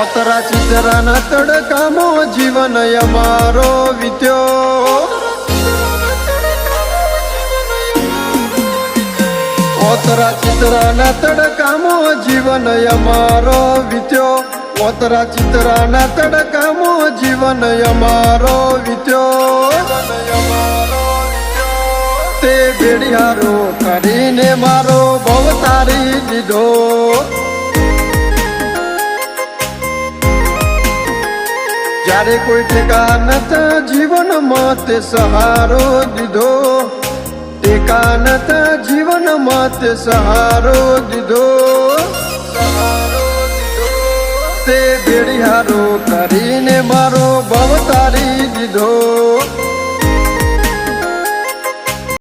ઓતરા ચિતરાના તડકામાં જીવન અમારો વીત્યો. ઓતરા ચિતરાના તડકામાં જીવન અમારો વીત્યો. ઓતરા ચિતરાના તડકામાં જીવન અમારો વીત્યો. તે બેડિયારો કરીને મારો ભવ તારી દીધો. જ્યારે કોઈ ટેકા નતા જીવનમાં તે સહારો દીધો. ટેકા નતા જીવનમાં તે સહારો દીધો. તે બેડિયારો કરીને મારો ભવ તારી દીધો.